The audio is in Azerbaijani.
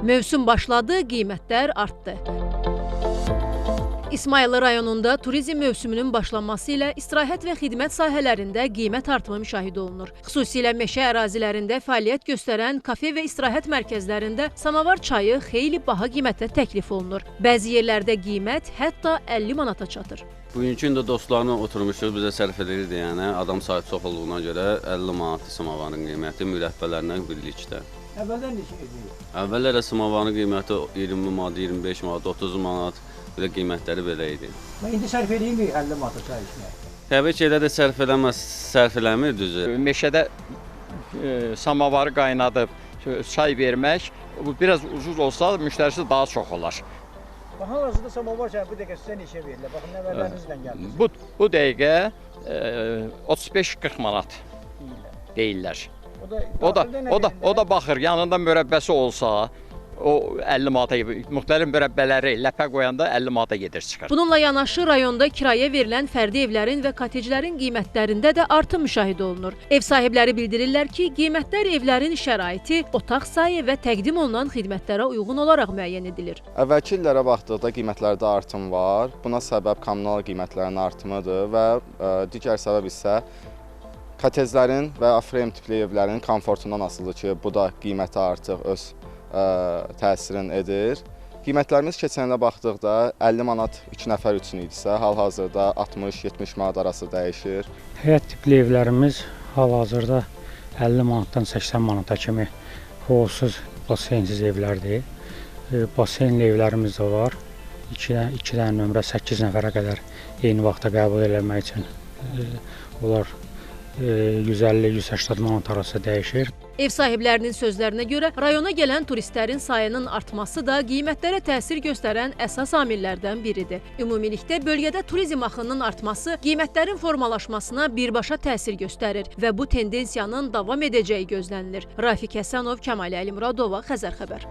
Mövsüm başladı, qiymətlər artdı. İsmayıllı rayonunda turizm mövsümünün başlanması ilə istirahət və xidmət sahələrində qiymət artımı müşahidə olunur. Xüsusilə meşə ərazilərində fəaliyyət göstərən kafe və istirahət mərkəzlərində samavar çayı xeyli baha qiymətə təklif olunur. Bəzi yerlərdə qiymət hətta 50 manata çatır. Bugünkü gündə dostlarla oturmuşuq, bizə sərf edirdi, yəni adam sayı çox olduğuna görə 50 manat samavarın qiyməti mürəbbələrindən birlikdə. Əvvəldən neçə edir? Əvvəllərə samavarın qiyməti 20 manat, 25 manat, 30 manat, belə qiymətləri belə idi. İndi sərf edeyim 50 manata çay içmək. Təbii ki, elə də sərf eləmir düzü. Meşədə samavarı qaynadıb çay vermək, bu biraz ucuz olsa müştərisi daha çox olar. Baxın, hal-hazırda samavar çayı bu dəqiqə sizə neçə verilir? Baxın, nəvələrinizdən gəldiniz. Bu dəqiqə 35-40 manat deyirlər. O da baxır, yanında mürəbbəsi olsa, o 50 manata, müxtəlif mürəbbələri ləpə qoyanda 50 manata gedir çıxır. Bununla yanaşı rayonda kirayə verilən fərdi evlərin və koteclərin qiymətlərində də artım müşahidə olunur. Ev sahibləri bildirirlər ki, qiymətlər evlərin şəraiti, otaq sayı və təqdim olunan xidmətlərə uyğun olaraq müəyyən edilir. Əvvəlki illərə baxdıqda qiymətlərdə artım var. Buna səbəb kommunal qiymətlərin artımıdır və digər səbəb isə koteclərin və frame tipli evlərin komfortundan asılıdır ki, bu da qiymətə artıq öz təsirin edir. Qiymətlərimiz keçən ilə baxdıqda 50 manat 2 nəfər üçün idisə, hal-hazırda 60-70 manat arası dəyişir. Həyət tipli evlərimiz hal-hazırda 50 manatdan 80 manata kimi hovuzsuz, basensiz evlərdir. Basenli evlərimiz də var. 2 dənə nömrə 8 nəfərə qədər eyni vaxtda qəbul eləmək üçün onlar 150-180 manat arası dəyişir. Ev sahiblərinin sözlərinə görə rayona gələn turistlərin sayının artması da qiymətlərə təsir göstərən əsas amillərdən biridir. Ümumilikdə bölgədə turizm axınının artması qiymətlərin formalaşmasına birbaşa təsir göstərir və bu tendensiyanın davam edəcəyi gözlənilir. Rafiq Həsənov, Kəmal Əlimradova, Xəzər xəbər.